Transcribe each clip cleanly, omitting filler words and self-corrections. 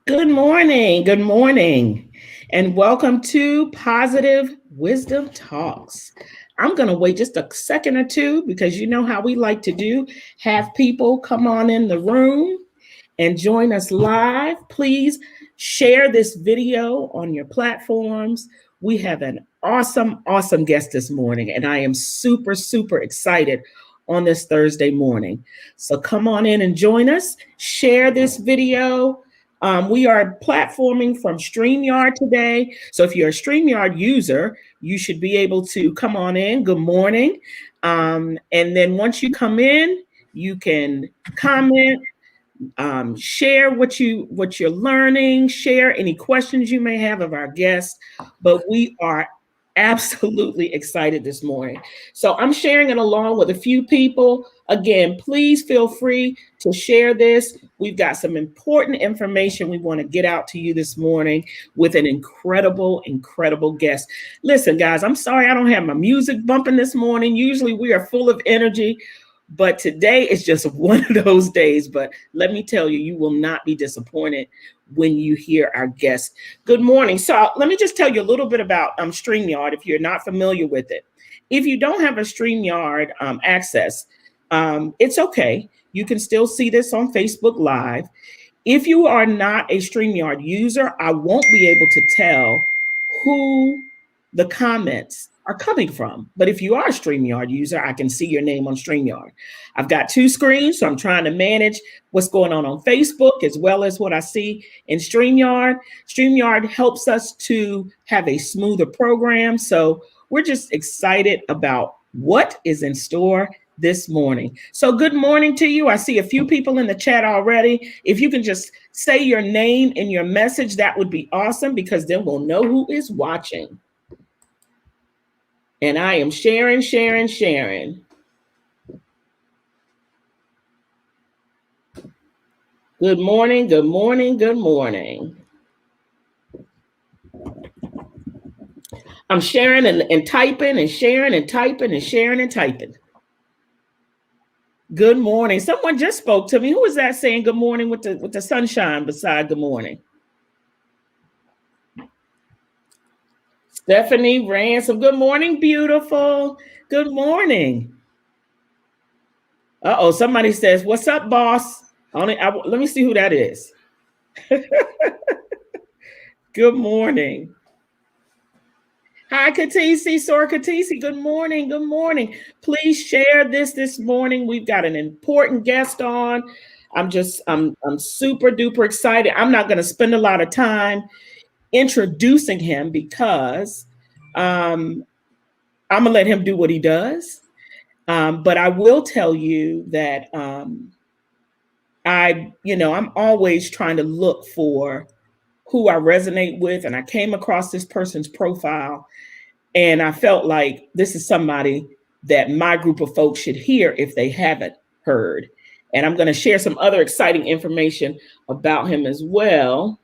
Good morning, and welcome to Positive Wisdom Talks. I'm going to wait just a second or two because you know how we like to do. Have people come on in the room and join us live. Please share this video on your platforms. We have an awesome guest this morning, and I am super excited on this Thursday morning. So come on in and join us. Share this video. We are platforming from StreamYard today. So if you're a StreamYard user, you should be able to come on in. Good morning. And then once you come in, you can comment, share what you're learning, share any questions you may have of our guests. But we are absolutely excited this morning. So I'm sharing it along with a few people. Again, please feel free to share this. We've got some important information we want to get out to you this morning with an incredible guest. Listen, guys, I'm sorry I don't have my music bumping this morning. Usually we are full of energy, but today is just one of those days. But let me tell you, you will not be disappointed when you hear our guest. Good morning. So let me just tell you a little bit about StreamYard if you're not familiar with it. If you don't have a StreamYard access, it's okay. You can still see this on Facebook Live. If you are not a StreamYard user, I won't be able to tell who the comments are coming from. But if you are a StreamYard user, I can see your name on StreamYard. I've got two screens, so I'm trying to manage what's going on Facebook as well as what I see in StreamYard. StreamYard helps us to have a smoother program. So we're just excited about what is in store this morning. So good morning to you. I see a few people in the chat already. If you can just say your name in your message, that would be awesome because then we'll know who is watching. And I am sharing. Good morning. I'm sharing and typing and sharing and typing and sharing and typing. Good morning. Someone just spoke to me. Who was that saying good morning with the sunshine beside good morning? Stephanie Ransom. Good morning, beautiful. Good morning. Uh-oh, somebody says, "What's up, boss?" Let me see who that is. Good morning. Hi, Katisi, Sora Katisi. Good morning. Please share this morning. We've got an important guest on. I'm super duper excited. I'm not going to spend a lot of time introducing him because I'm going to let him do what he does. But I will tell you that I'm always trying to look for who I resonate with. And I came across this person's profile and I felt like this is somebody that my group of folks should hear if they haven't heard. And I'm going to share some other exciting information about him as well.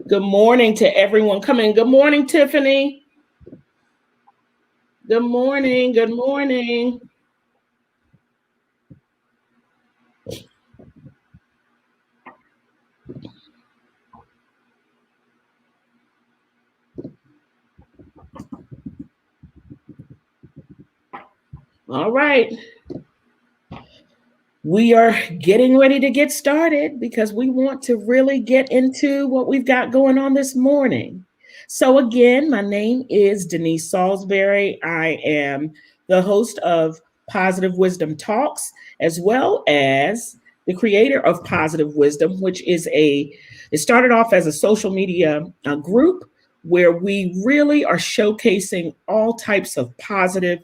Good morning to everyone coming. Good morning, Tiffany. Good morning. All right. We are getting ready to get started because we want to really get into what we've got going on this morning. So again, my name is Denise Salisbury. I am the host of Positive Wisdom Talks, as well as the creator of Positive Wisdom, which is it started off as a social media group where we really are showcasing all types of positive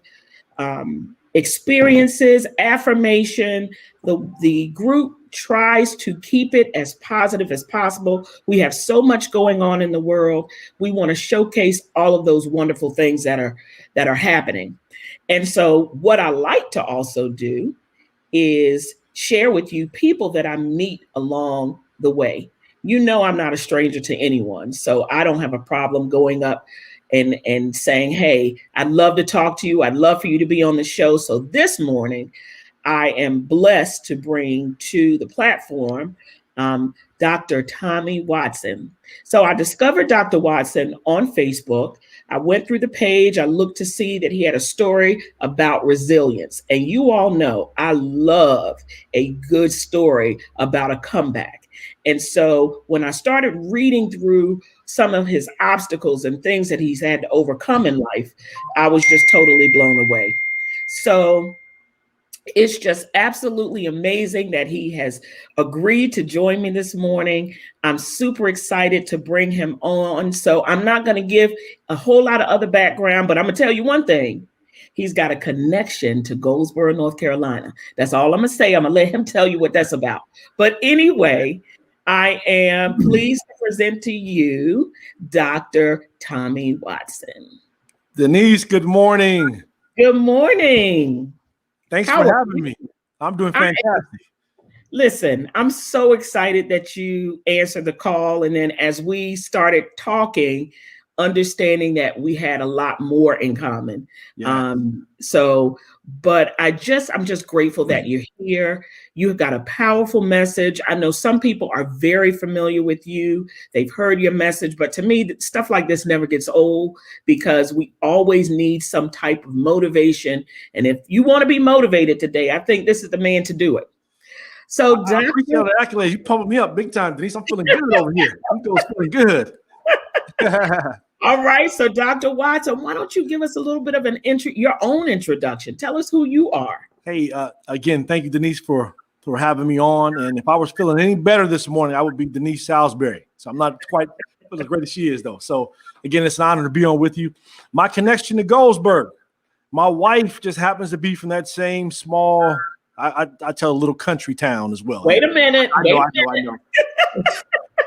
experiences, affirmation. The group tries to keep it as positive as possible. We have so much going on in the world. We want to showcase all of those wonderful things that are happening. And so what I like to also do is share with you people that I meet along the way. You know, I'm not a stranger to anyone, so I don't have a problem going up and saying, hey, I'd love to talk to you. I'd love for you to be on the show. So this morning, I am blessed to bring to the platform Dr. Tommy Watson. So I discovered Dr. Watson on Facebook. I went through the page. I looked to see that he had a story about resilience. And you all know I love a good story about a comeback. And so when I started reading through some of his obstacles and things that he's had to overcome in life, I was just totally blown away. So it's just absolutely amazing that he has agreed to join me this morning. I'm super excited to bring him on. So I'm not going to give a whole lot of other background, but I'm going to tell you one thing. He's got a connection to Goldsboro, North Carolina. That's all I'm going to say. I'm going to let him tell you what that's about. But anyway, I am pleased to present to you Dr. Tommy Watson. Denise, good morning. Good morning. Thanks for having me. I'm doing fantastic. Listen, I'm so excited that you answered the call. And then as we started talking, understanding that we had a lot more in common. Yeah. But I'm just grateful that you're here. You've got a powerful message. I know some people are very familiar with you. They've heard your message, but to me, stuff like this never gets old because we always need some type of motivation. And if you want to be motivated today, I think this is the man to do it. So I appreciate the accolades. You pumped me up big time, Denise. I'm feeling good over here. I'm feeling good. All right. So Dr. Watson, why don't you give us a little bit of your own introduction? Tell us who you are. Hey, again, thank you, Denise, for having me on. And if I was feeling any better this morning, I would be Denise Salisbury. So I'm not quite as great as she is, though. So again, it's an honor to be on with you. My connection to Goldsboro. My wife just happens to be from that same small, I tell a little country town as well. Wait a minute. I know.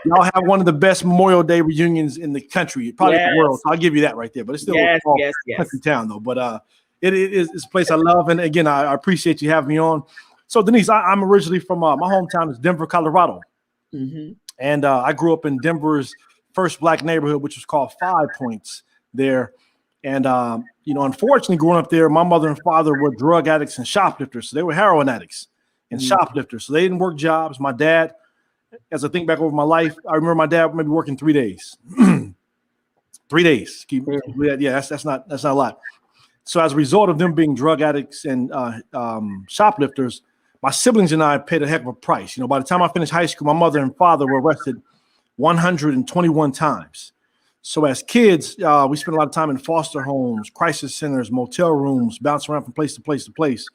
Y'all have one of the best Memorial Day reunions in the country, probably in the world. So I'll give you that right there. But it's still a small country town, though. But it's a place I love. And again, I appreciate you having me on. So, Denise, I'm originally from my hometown is Denver, Colorado. Mm-hmm. And I grew up in Denver's first black neighborhood, which was called 5 Points there. And, unfortunately, growing up there, my mother and father were drug addicts and shoplifters. So they were heroin addicts and shoplifters. So they didn't work jobs. My dad, as I think back over my life, I remember my dad maybe working 3 days. 3 days. Yeah, that's not a lot. So as a result of them being drug addicts and shoplifters, my siblings and I paid a heck of a price. By the time I finished high school, my mother and father were arrested 121 times. So as kids, we spent a lot of time in foster homes, crisis centers, motel rooms, bouncing around from place to place to place.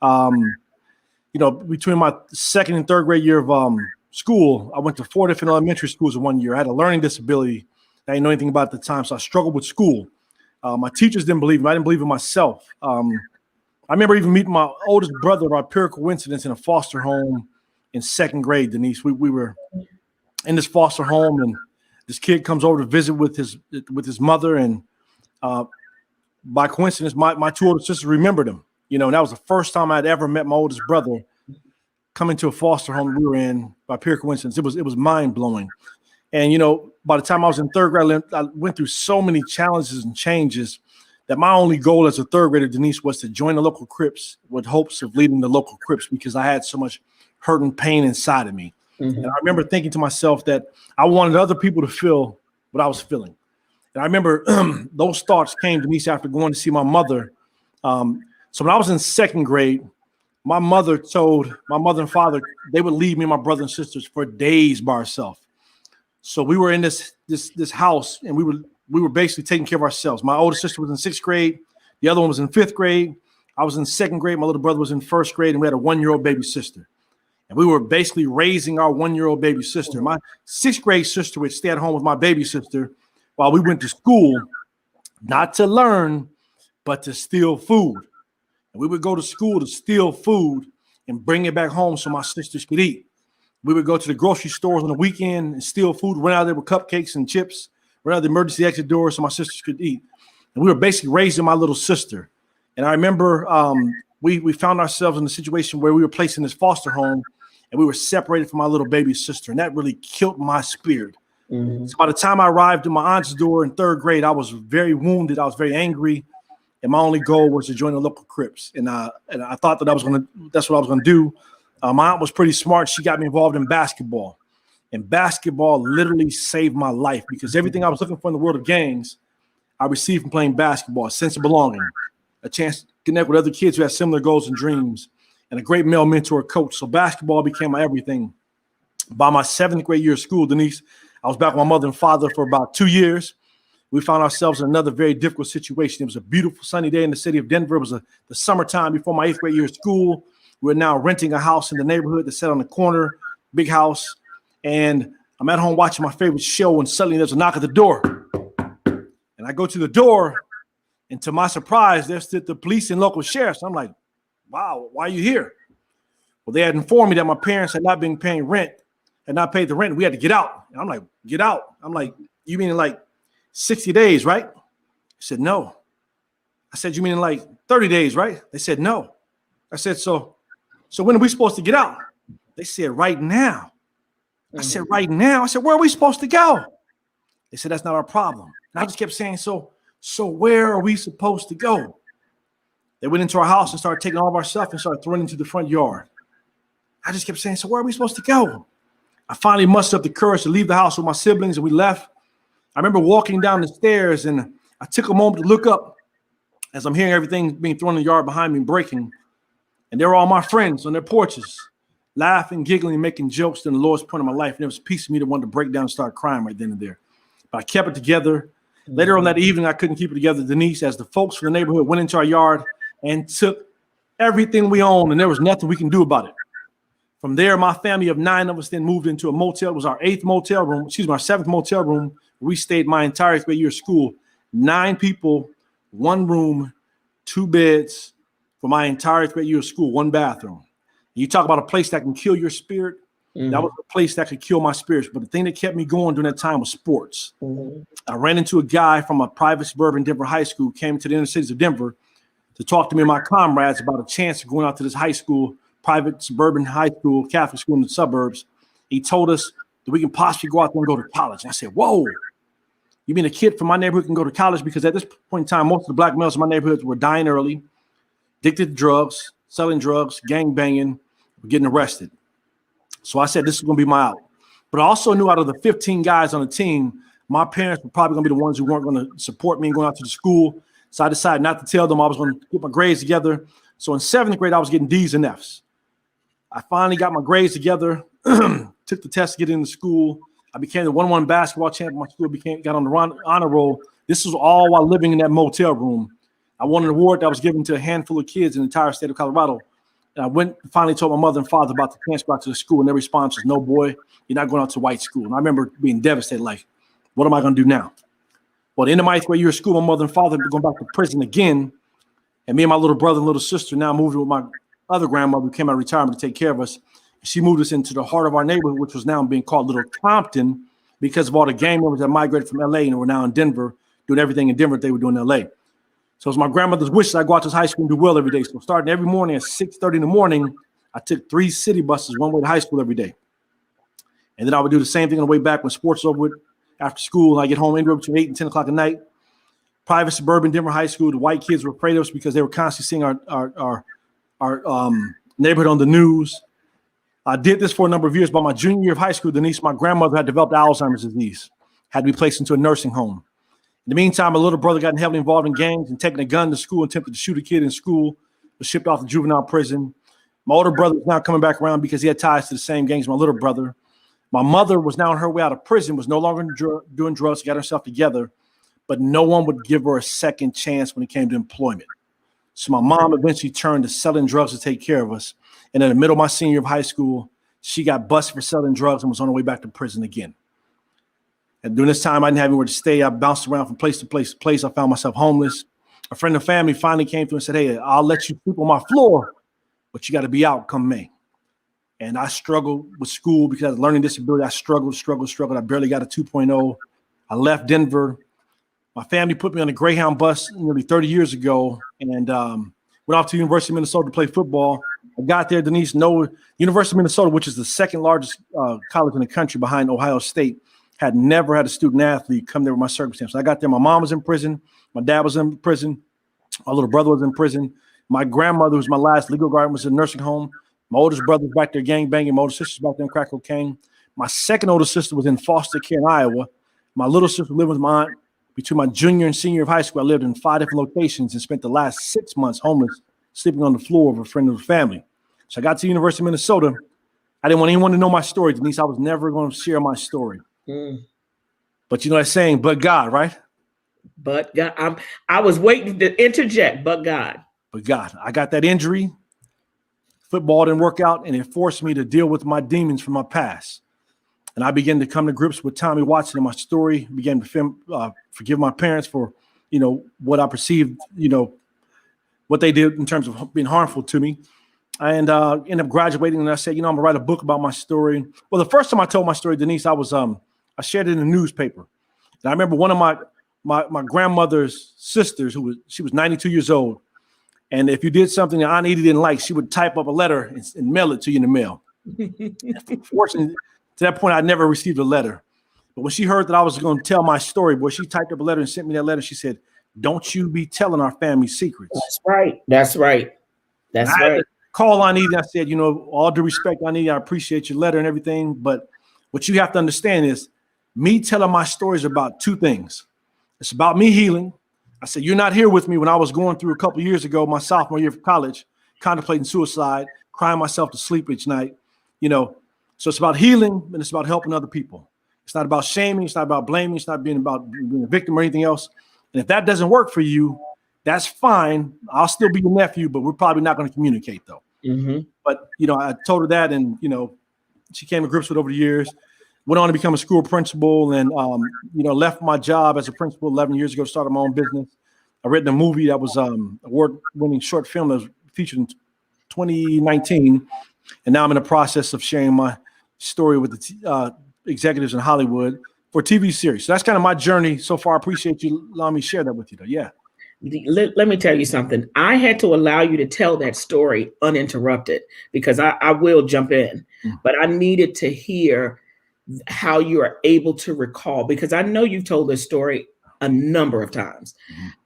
Between my second and third grade year of school, I went to 4 different elementary schools in 1 year. I had a learning disability that I didn't know anything about at the time, so I struggled with school. My teachers didn't believe me. I didn't believe in myself. I remember even meeting my oldest brother by pure coincidence in a foster home in second grade, Denise. We were in this foster home, and this kid comes over to visit with his mother, and by coincidence, my 2 older sisters remembered him. And that was the first time I'd ever met my oldest brother coming to a foster home we were in by pure coincidence. It was mind-blowing. And, by the time I was in third grade, I went through so many challenges and changes that my only goal as a third grader, Denise, was to join the local Crips with hopes of leading the local Crips because I had so much hurt and pain inside of me. Mm-hmm. And I remember thinking to myself that I wanted other people to feel what I was feeling. And I remember those thoughts came to me after going to see my mother. So when I was in second grade, my mother and father, they would leave me and my brother and sisters for days by ourselves. So we were in this house, and we were basically taking care of ourselves. My older sister was in 6th grade. The other one was in 5th grade. I was in 2nd grade. My little brother was in 1st grade, and we had a 1-year-old baby sister. And we were basically raising our 1-year-old baby sister. My 6th grade sister would stay at home with my baby sister while we went to school, not to learn, but to steal food. And we would go to school to steal food and bring it back home so my sisters could eat. We would go to the grocery stores on the weekend and steal food, run out there with cupcakes and chips, run out the emergency exit door so my sisters could eat. And we were basically raising my little sister. And I remember we found ourselves in a situation where we were placed in this foster home and we were separated from my little baby sister. And that really killed my spirit. Mm-hmm. So by the time I arrived at my aunt's door in 3rd grade, I was very wounded. I was very angry. And my only goal was to join the local Crips. And I thought that that's what I was going to do. My aunt was pretty smart. She got me involved in basketball. And basketball literally saved my life because everything I was looking for in the world of gangs, I received from playing basketball: a sense of belonging, a chance to connect with other kids who had similar goals and dreams, and a great male mentor coach. So basketball became my everything. By my 7th grade year of school, Denise, I was back with my mother and father for about 2 years. We found ourselves in another very difficult situation. It was a beautiful sunny day in the city of Denver. It was the summertime before my 8th grade year of school. We're now renting a house in the neighborhood that sat on the corner, big house. And I'm at home watching my favorite show, and suddenly there's a knock at the door. And I go to the door, and to my surprise, there stood the police and local sheriffs. I'm like, wow, why are you here? Well, they had informed me that my parents had not been paying rent, had not paid the rent. We had to get out. And I'm like, get out? I'm like, you mean in like 60 days, right? He said, no. I said, you mean in like 30 days, right? They said, no. I said, so when are we supposed to get out? They said, right now. I said, right now? I said, where are we supposed to go? They said, that's not our problem. And I just kept saying, so where are we supposed to go? They went into our house and started taking all of our stuff and started throwing it into the front yard. I just kept saying, so where are we supposed to go? I finally mustered up the courage to leave the house with my siblings, and we left. I remember walking down the stairs, and I took a moment to look up as I'm hearing everything being thrown in the yard behind me breaking. And there were all my friends on their porches, laughing, giggling, making jokes to the lowest point of my life. And there was a piece of me that wanted to break down and start crying right then and there. But I kept it together. Later on that evening, I couldn't keep it together, Denise, as the folks from the neighborhood went into our yard and took everything we owned, and there was nothing we can do about it. From there, my family of 9 of us then moved into a motel. It was our 7th motel room. We stayed my entire 8th grade year of school. 9 people, 1 room, 2 beds for my entire 8th grade year of school, 1 bathroom. You talk about a place that can kill your spirit. Mm-hmm. That was a place that could kill my spirits. But the thing that kept me going during that time was sports. Mm-hmm. I ran into a guy from a private suburban Denver high school, came to the inner cities of Denver to talk to me and my comrades about a chance of going out to this high school, private suburban high school, Catholic school in the suburbs. He told us that we can possibly go out there and go to college. And I said, whoa, you mean a kid from my neighborhood can go to college? Because at this point in time, most of the black males in my neighborhood were dying early, addicted to drugs, selling drugs, gang banging, getting arrested. So I said, this is going to be my out. But I also knew out of the 15 guys on the team, my parents were probably going to be the ones who weren't going to support me in going out to the school. So I decided not to tell them I was going to get my grades together. So in 7th grade, I was getting D's and F's. I finally got my grades together, took the test to get into school. I became the 1-1 basketball champion. My school got on the honor roll. This was all while living in that motel room. I won an award that was given to a handful of kids in the entire state of Colorado. And I went and finally told my mother and father about the transfer out to the school, and their response was, no, boy, you're not going out to white school. And I remember being devastated, like, what am I going to do now? Well, at the end of my 8th grade year of school, my mother and father were going back to prison again. And me and my little brother and little sister now moved with my other grandmother who came out of retirement to take care of us. She moved us into the heart of our neighborhood, which was now being called Little Compton because of all the gang members that migrated from LA and were now in Denver, doing everything in Denver that they were doing in LA. So it was my grandmother's wish that I go out to high school and do well every day. So starting every morning at 6:30 in the morning, I took 3 city buses one way to high school every day. And then I would do the same thing on the way back when sports was over with after school. And I get home anywhere between 8 and 10 o'clock at night. Private suburban Denver high school. The white kids were afraid of us because they were constantly seeing our neighborhood on the news. I did this for a number of years. By my junior year of high school, Denise, my grandmother had developed Alzheimer's disease, had to be placed into a nursing home. In the meantime, my little brother got heavily involved in gangs and taking a gun to school, attempted to shoot a kid in school, was shipped off to juvenile prison. My older brother was now coming back around because he had ties to the same gangs as my little brother. My mother was now on her way out of prison, was no longer doing drugs, got herself together, but no one would give her a second chance when it came to employment. So my mom eventually turned to selling drugs to take care of us. And in the middle of my senior year of high school, She got busted for selling drugs and was on her way back to prison again. And during this time, I didn't have anywhere to stay. I bounced around from place to place to place. I found myself homeless. A friend and family finally came through and said, hey, I'll let you sleep on my floor, but you got to be out come May. And I struggled with school because I had a learning disability. I struggled. I barely got a 2.0. I left Denver. My family put me on a Greyhound bus nearly 30 years ago and went off to the University of Minnesota to play football. I got there, Denise, University of Minnesota, which is the second largest college in the country behind Ohio State, had never had a student athlete come there with my circumstances. I got there. My mom was in prison. My dad was in prison. My little brother was in prison. My grandmother, who's my last legal guardian, was in a nursing home. My oldest brother was back there gang banging. My older sister's back there in crack cocaine. My second oldest sister was in foster care in Iowa. My little sister lived with my aunt. Between my junior and senior of high school, I lived in 5 different locations and spent the last 6 months homeless, sleeping on the floor of a friend of the family. So I got to the University of Minnesota. I didn't want anyone to know my story, Denise. I was never going to share my story. But you know that saying, but God, right? But God, I was waiting to interject, but God. But God, I got that injury. Football didn't work out, and it forced me to deal with my demons from my past. And I began to come to grips with Tommy Watson and my story, began to forgive my parents for, what I perceived, what they did in terms of being harmful to me. And ended up graduating, and I said, I'm going to write a book about my story. Well, the first time I told my story, Denise, I shared it in the newspaper. And I remember one of my grandmother's sisters, she was 92 years old. And if you did something that Aunt Edie didn't like, she would type up a letter and mail it to you in the mail. Fortunately, to that point, I never received a letter. But when she heard that I was going to tell my story, boy, she typed up a letter and sent me that letter. She said, don't you be telling our family secrets. That's right. Call Aunt Edie. I said, all due respect, Aunt Edie, I appreciate your letter and everything. But what you have to understand is me telling my stories about two things. It's about me healing. I said, you're not here with me when I was going through a couple of years ago, my sophomore year of college, contemplating suicide, crying myself to sleep each night, So it's about healing and it's about helping other people. It's not about shaming. It's not about blaming. It's not about being a victim or anything else. And if that doesn't work for you, that's fine. I'll still be your nephew, but we're probably not going to communicate though. Mm-hmm. But, I told her that and, she came to grips with it over the years. Went on to become a school principal and, left my job as a principal 11 years ago, started my own business. I written a movie that was award-winning short film that was featured in 2019. And now I'm in the process of sharing my story with the executives in Hollywood for a TV series. So that's kind of my journey so far. I appreciate you allowing me to share that with you, though. Yeah. Let me tell you something. I had to allow you to tell that story uninterrupted because I will jump in, but I needed to hear how you are able to recall, because I know you've told this story a number of times,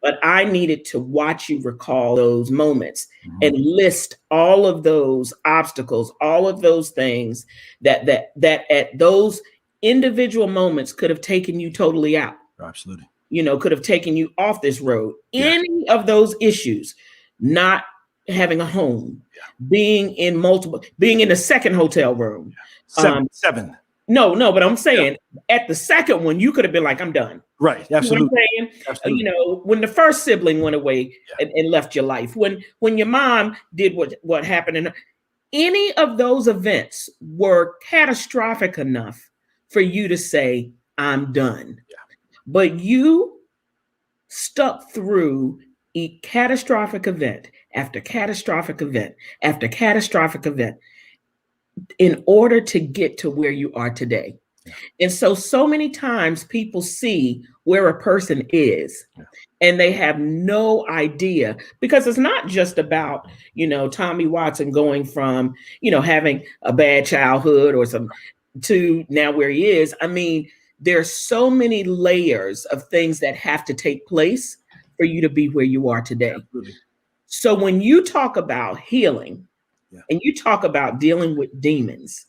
but I needed to watch you recall those moments and list all of those obstacles, all of those things that at those individual moments could have taken you totally out. Absolutely. Could have taken you off this road. Yeah. Any of those issues, not having a home, being in the second hotel room. Seven. No, but I'm saying at the second one, you could have been like, I'm done. Right. Absolutely. You know what I'm saying? Absolutely. When the first sibling went away and left your life, when your mom did what happened, and any of those events were catastrophic enough for you to say, I'm done. Yeah. But you stuck through a catastrophic event after catastrophic event after catastrophic event in order to get to where you are today. Yeah. And so many times people see where a person is and they have no idea, because it's not just about, Tommy Watson going from, having a bad childhood or to now where he is. I mean, there's so many layers of things that have to take place for you to be where you are today. Absolutely. So when you talk about healing, and you talk about dealing with demons,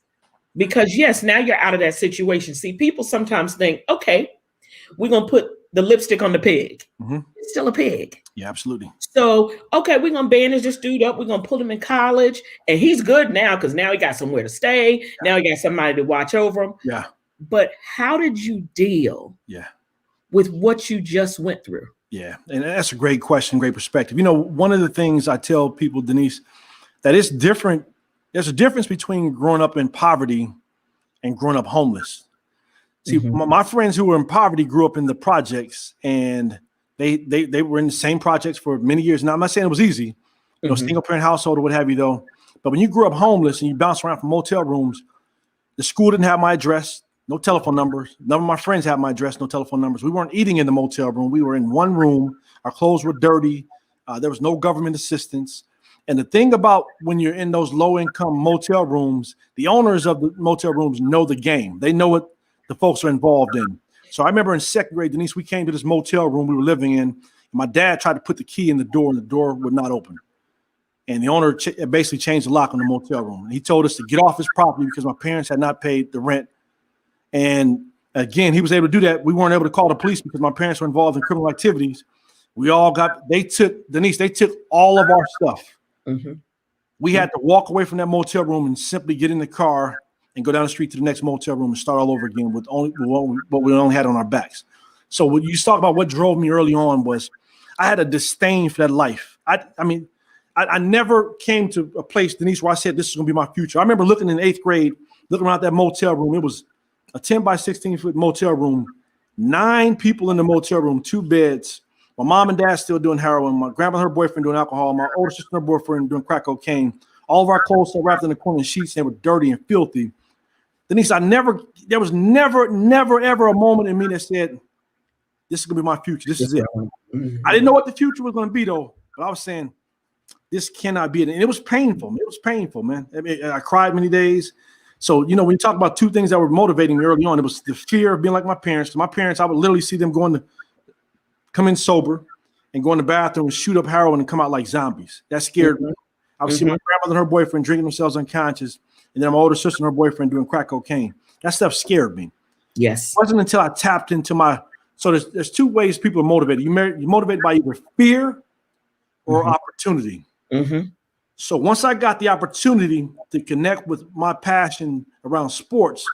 because yes, now you're out of that situation. See, people sometimes think, okay, we're going to put the lipstick on the pig. It's still a pig. Yeah, absolutely. So, okay, we're going to bandage this dude up. We're going to put him in college and he's good now because now he got somewhere to stay. Yeah. Now he got somebody to watch over him. Yeah. But how did you deal with what you just went through? Yeah. And that's a great question, great perspective. One of the things I tell people, Denise, that it's different There's a difference between growing up in poverty and growing up homeless. See, my friends who were in poverty grew up in the projects, and they were in the same projects for many years. Now, I'm not saying it was easy, single parent household or what have you, though. But when you grew up homeless and you bounced around from motel rooms, the school didn't have my address, no telephone numbers. None of my friends had my address, no telephone numbers. We weren't eating in the motel room. We were in one room. Our clothes were dirty. There was no government assistance. And the thing about when you're in those low-income motel rooms, the owners of the motel rooms know the game. They know what the folks are involved in. So I remember in second grade, Denise, we came to this motel room we were living in. And my dad tried to put the key in the door, and the door would not open. And the owner basically changed the lock on the motel room. And he told us to get off his property because my parents had not paid the rent. And again, he was able to do that. We weren't able to call the police because my parents were involved in criminal activities. They took all of our stuff. We had to walk away from that motel room and simply get in the car and go down the street to the next motel room and start all over again with only what we only had on our backs. So when you talk about what drove me early on was I had a disdain for that life. I never came to a place, Denise, where I said this is going to be my future. I remember looking in 8th grade, looking around that motel room. It was a 10 by 16 foot motel room, 9 people in the motel room, 2 beds. My mom and dad still doing heroin. My grandma and her boyfriend doing alcohol. My older sister and her boyfriend doing crack cocaine. All of our clothes still wrapped in the corner in sheets. They were dirty and filthy. Denise, there was never, ever a moment in me that said, this is going to be my future. This is it. I didn't know what the future was going to be, though. But I was saying, this cannot be it. And it was painful. It was painful, man. I cried many days. So, when you talk about 2 things that were motivating me early on, it was the fear of being like my parents. My parents, I would literally see them come in sober and go in the bathroom and shoot up heroin and come out like zombies. That scared me. I would see my grandmother and her boyfriend drinking themselves unconscious, and then my older sister and her boyfriend doing crack cocaine. That stuff scared me. Yes. It wasn't until I tapped into so there's 2 ways people are motivated. You're motivated by either fear or opportunity. So once I got the opportunity to connect with my passion around sports,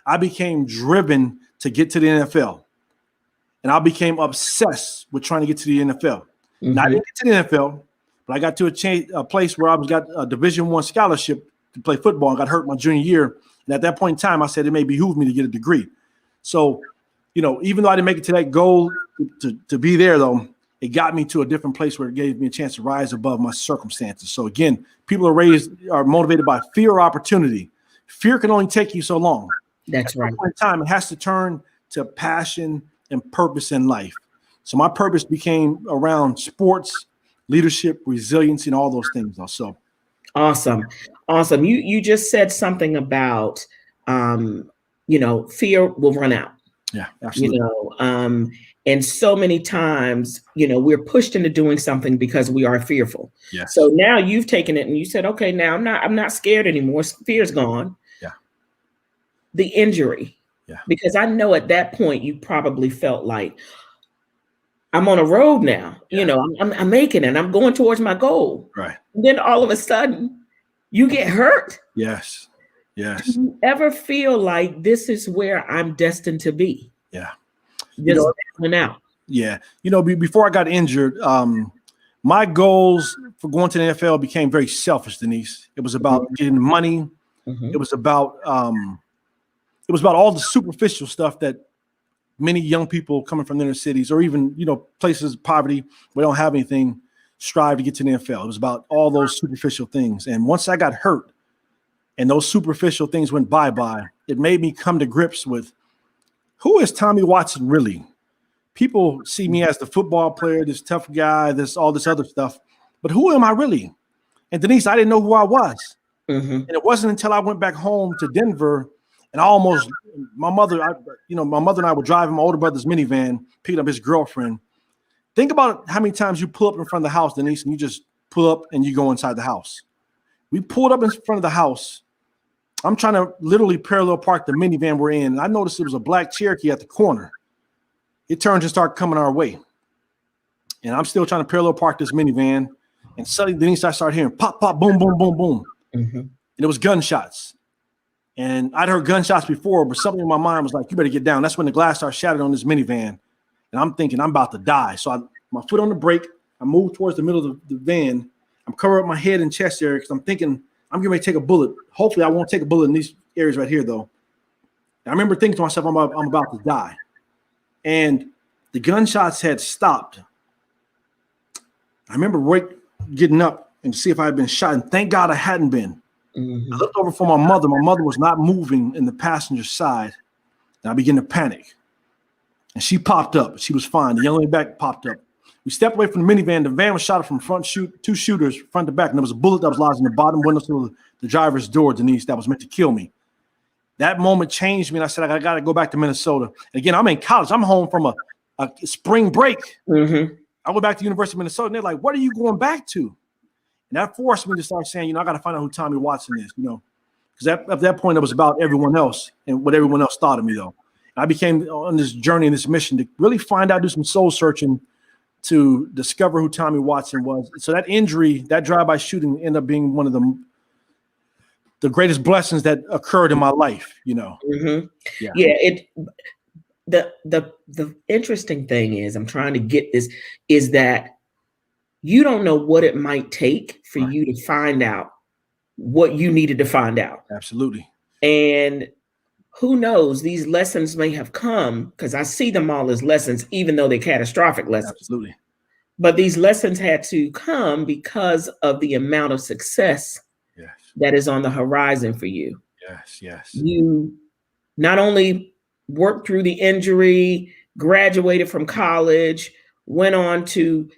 I became driven to get to the NFL. And I became obsessed with trying to get to the NFL. Now, I didn't get to the NFL, but I got to a place where I got a Division I scholarship to play football and got hurt my junior year. And at that point in time, I said it may behoove me to get a degree. So, even though I didn't make it to that goal to be there, though, it got me to a different place where it gave me a chance to rise above my circumstances. So again, people are motivated by fear or opportunity. Fear can only take you so long. That's right. At time, it has to turn to passion and purpose in life. So my purpose became around sports, leadership, resilience, and all those things also. Awesome. You just said something about, fear will run out. Yeah, absolutely. And so many times, we're pushed into doing something because we are fearful. Yes. So now you've taken it and you said, okay, now I'm not scared anymore. Fear's gone. Yeah. The injury. Yeah. Because I know at that point you probably felt like I'm on a road now. Yeah. I'm making it. I'm going towards my goal. Right. And then all of a sudden you get hurt. Yes. Do you ever feel like this is where I'm destined to be? Yeah. Out. Yeah. Before I got injured, my goals for going to the NFL became very selfish, Denise. It was about getting money. It was about all the superficial stuff that many young people coming from the inner cities or even, places of poverty where they don't have anything strive to get to the NFL. It was about all those superficial things. And once I got hurt and those superficial things went bye-bye, it made me come to grips with who is Tommy Watson really? People see me as the football player, this tough guy, all this other stuff. But who am I really? And Denise, I didn't know who I was. And it wasn't until I went back home to Denver and my mother and I were driving my older brother's minivan, picking up his girlfriend. Think about how many times you pull up in front of the house, Denise, and you just pull up and you go inside the house. We pulled up in front of the house. I'm trying to literally parallel park the minivan we're in. And I noticed it was a black Cherokee at the corner. It turned to start coming our way. And I'm still trying to parallel park this minivan. And suddenly, Denise, I started hearing pop, pop, boom, boom, boom, boom. And it was gunshots. And I'd heard gunshots before, but something in my mind was like, you better get down. That's when the glass started shattering on this minivan. And I'm thinking, I'm about to die. So my foot on the brake, I moved towards the middle of the van. I'm covering up my head and chest area because I'm thinking I'm getting ready to take a bullet. Hopefully I won't take a bullet in these areas right here, though. I remember thinking to myself, I'm about to die. And the gunshots had stopped. I remember getting up and to see if I had been shot, and thank God I hadn't been. I looked over for my mother. My mother was not moving in the passenger side, and I began to panic. And she popped up. She was fine. The young lady back popped up. We stepped away from the minivan. The van was shot from front, two shooters, front to back, and there was a bullet that was lodged in the bottom window to the driver's door, Denise, that was meant to kill me. That moment changed me, and I said, I got to go back to Minnesota. And again, I'm in college. I'm home from a spring break. I went back to the University of Minnesota, and they're like, what are you going back to? And that forced me to start saying, I got to find out who Tommy Watson is, because at that point, it was about everyone else and what everyone else thought of me, though. And I became on this journey and this mission to really find out, do some soul searching to discover who Tommy Watson was. So that injury, that drive-by shooting ended up being one of the greatest blessings that occurred in my life, Yeah. The interesting thing is, I'm trying to get this, is that you don't know what it might take for you to find out what you needed to find out. Absolutely. And who knows, these lessons may have come, because I see them all as lessons, even though they're catastrophic lessons. Absolutely. But these lessons had to come because of the amount of success that is on the horizon for you. Yes. You not only worked through the injury, graduated from college, went on to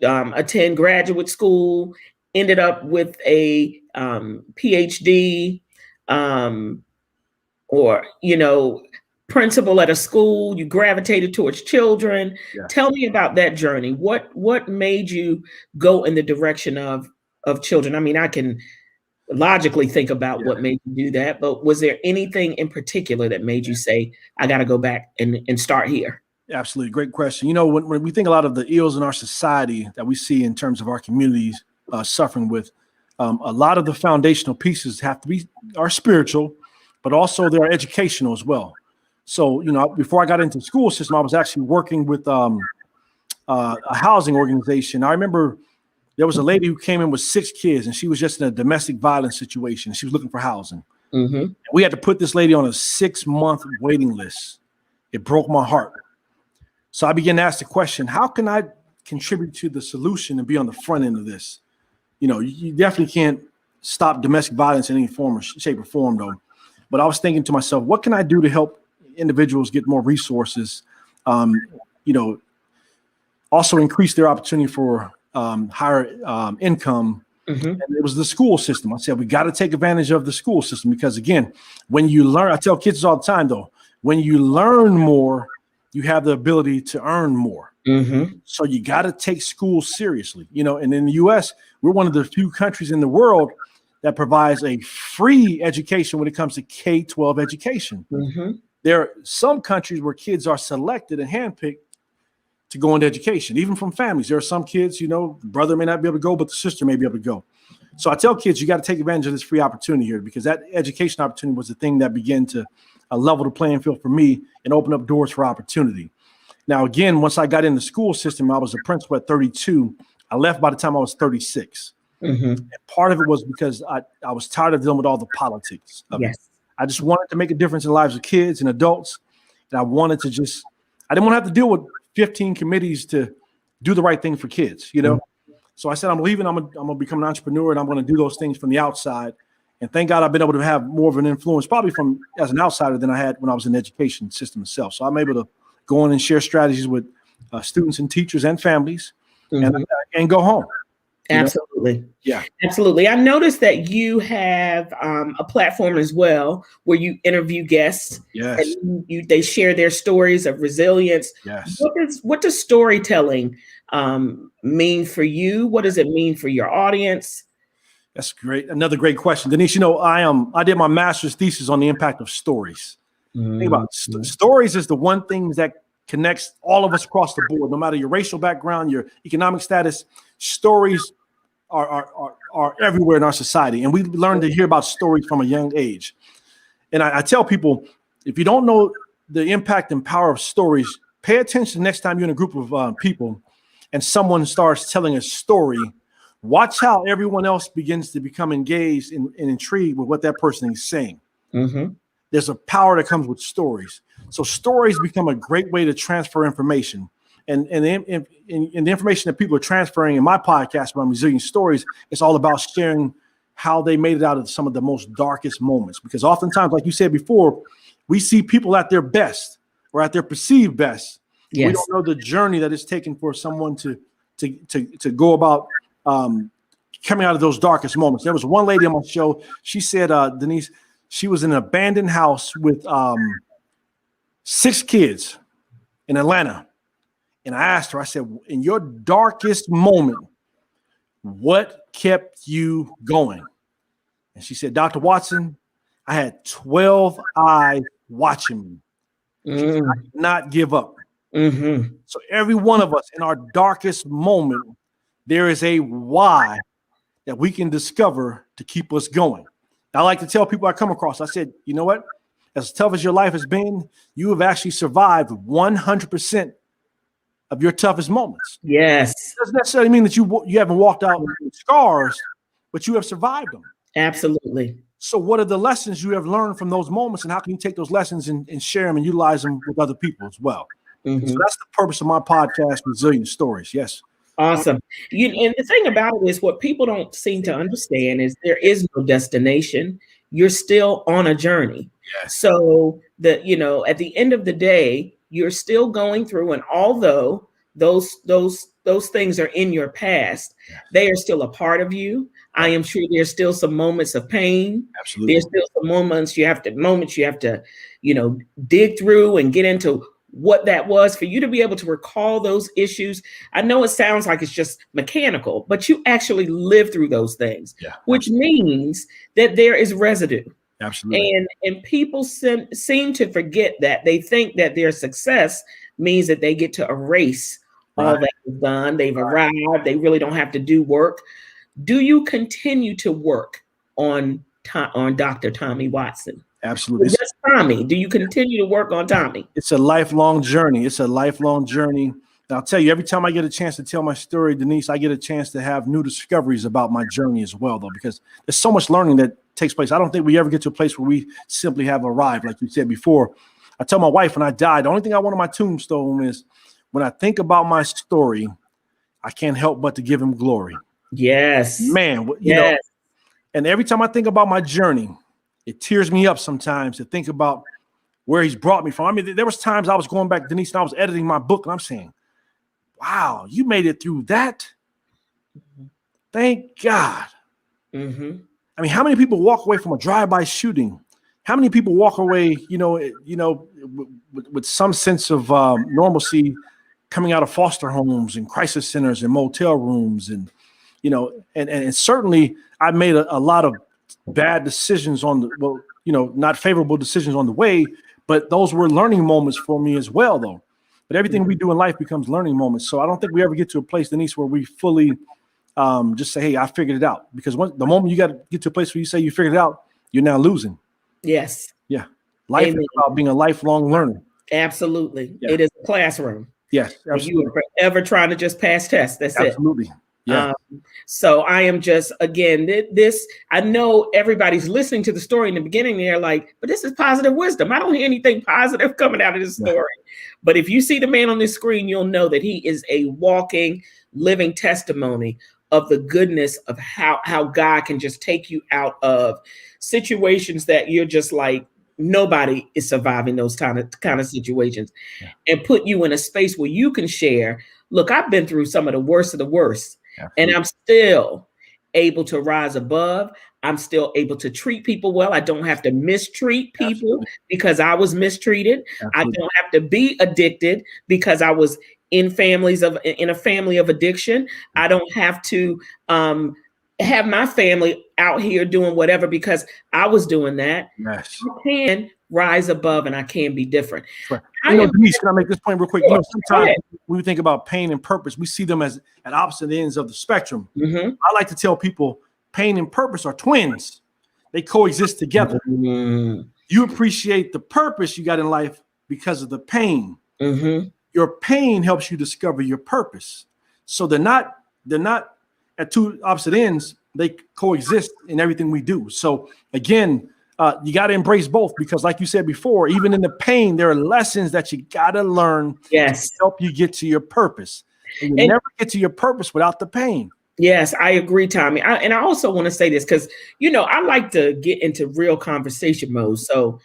attend graduate school, ended up with a PhD, or principal at a school. You gravitated towards children. Tell me about that journey. What made you go in the direction of children? I mean, I can logically think about what made you do that, but was there anything in particular that made you say, I got to go back and start here? Absolutely. Great question. When we think a lot of the ills in our society that we see in terms of our communities suffering with, a lot of the foundational pieces are spiritual, but also they are educational as well. So, before I got into the school system, I was actually working with a housing organization. I remember there was a lady who came in with 6 kids, and she was just in a domestic violence situation. She was looking for housing. We had to put this lady on a 6-month waiting list. It broke my heart. So I began to ask the question, how can I contribute to the solution and be on the front end of this? You definitely can't stop domestic violence in any form or shape or form, though. But I was thinking to myself, what can I do to help individuals get more resources, also increase their opportunity for higher income. And it was the school system. I said, we got to take advantage of the school system, because again, when you learn, I tell kids all the time, though, when you learn more, you have the ability to earn more. So you got to take school seriously, and in the US, we're one of the few countries in the world that provides a free education when it comes to K-12 education. There are some countries where kids are selected and handpicked to go into education, even from families. There are some kids, the brother may not be able to go, but the sister may be able to go. So I tell kids, you got to take advantage of this free opportunity here, because that education opportunity was the thing that began to level the playing field for me and open up doors for opportunity. Now, again, once I got in the school system, I was a principal at 32. I left by the time I was 36. And part of it was because I was tired of dealing with all the politics of it. I just wanted to make a difference in the lives of kids and adults. And I wanted to I didn't want to have to deal with 15 committees to do the right thing for kids, So I said, I'm leaving. I'm going to become an entrepreneur, and I'm going to do those things from the outside. And thank God I've been able to have more of an influence, probably from as an outsider, than I had when I was in the education system itself. So I'm able to go in and share strategies with students and teachers and families and go home. Absolutely. Absolutely. I noticed that you have a platform as well where you interview guests. And they share their stories of resilience. What does storytelling mean for you? What does it mean for your audience? That's great. Another great question, Denise. I did my master's thesis on the impact of stories. Think about it. Stories is the one thing that connects all of us across the board, no matter your racial background, your economic status. Stories are everywhere in our society, and we learn to hear about stories from a young age. And I tell people, if you don't know the impact and power of stories, pay attention next time you're in a group of people and someone starts telling a story Watch how everyone else begins to become engaged and intrigued with what that person is saying. Mm-hmm. There's a power that comes with stories. So stories become a great way to transfer information. And the information that people are transferring in my podcast about resilient stories, it's all about sharing how they made it out of some of the most darkest moments. Because oftentimes, like you said before, we see people at their best or at their perceived best. Yes. We don't know the journey that it's taken for someone to go about coming out of those darkest moments. There was one lady on my show. She said, Denise, she was in an abandoned house with 6 kids in Atlanta. And I asked her, I said, in your darkest moment, what kept you going? And she said, Dr. Watson, I had 12 eyes watching me. She said, I did not give up. Mm-hmm. So every one of us in our darkest moment, there is a why that we can discover to keep us going. I like to tell people I come across, I said, you know what? As tough as your life has been, you have actually survived 100% of your toughest moments. Yes. It doesn't necessarily mean that you haven't walked out with scars, but you have survived them. Absolutely. So what are the lessons you have learned from those moments, and how can you take those lessons and share them and utilize them with other people as well? Mm-hmm. So that's the purpose of my podcast, Resilient Stories. Yes. Awesome. And the thing about it is, what people don't seem to understand is there is no destination. You're still on a journey. Yes. So at the end of the day, you're still going through, and although those things are in your past, they are still a part of you. I am sure there's still some moments of pain. Absolutely. There's still some moments you have to, dig through and get into what that was for you to be able to recall those issues. I know it sounds like it's just mechanical, but you actually live through those things, which means that there is residue. Absolutely. And people seem to forget that. They think that their success means that they get to erase all that they've done. They've arrived. They really don't have to do work. Do you continue to work on Dr. Tommy Watson? Absolutely. Just Tommy. Do you continue to work on Tommy? It's a lifelong journey. It's a lifelong journey. And I'll tell you, every time I get a chance to tell my story, Denise, I get a chance to have new discoveries about my journey as well, though, because there's so much learning that takes place. I don't think we ever get to a place where we simply have arrived, like you said before. I tell my wife when I die, the only thing I want on my tombstone is when I think about my story, I can't help but to give him glory. Yes. Man, you know, and every time I think about my journey, it tears me up sometimes to think about where he's brought me from. I mean, there was times I was going back, Denise, and I was editing my book, and I'm saying, wow, you made it through that? Thank God. Mm-hmm. I mean, how many people walk away from a drive-by shooting? How many people walk away, with some sense of normalcy coming out of foster homes and crisis centers and motel rooms? And, and certainly I made a lot of bad decisions not favorable decisions on the way, but those were learning moments for me as well, though. But everything we do in life becomes learning moments. So I don't think we ever get to a place, Denise, where we fully just say, hey, I figured it out. Because the moment you got to get to a place where you say you figured it out, you're now losing. Yes. Yeah. Life is about being a lifelong learner. Absolutely. Yeah. It is a classroom. Yes. Absolutely. You are forever trying to just pass tests. That's absolutely. Yeah. So I am just, again, I know everybody's listening to the story in the beginning. They're like, but this is positive wisdom. I don't hear anything positive coming out of this story. But if you see the man on this screen, you'll know that he is a walking, living testimony of the goodness of how God can just take you out of situations that you're just like, nobody is surviving those kind of situations, and put you in a space where you can share. Look, I've been through some of the worst of the worst. Absolutely. And I'm still able to rise above. I'm still able to treat people well. I don't have to mistreat people because I was mistreated. I don't have to be addicted because I was in a family of addiction. I don't have to have my family out here doing whatever because I was doing that. Yes. I can rise above and I can be different. Right. Denise, can I make this point real quick? Sometimes when we think about pain and purpose, we see them as at opposite ends of the spectrum. Mm-hmm. I like to tell people pain and purpose are twins. They coexist together. Mm-hmm. You appreciate the purpose you got in life because of the pain. Mm-hmm. Your pain helps you discover your purpose. So they're not at two opposite ends, they coexist in everything we do. So again, you got to embrace both, because like you said before, even in the pain, there are lessons that you got to learn to Yes. help you get to your purpose. And you And never get to your purpose without the pain. yes, I agree, Tommy. And I also want to say this because, I like to get into real conversation mode. So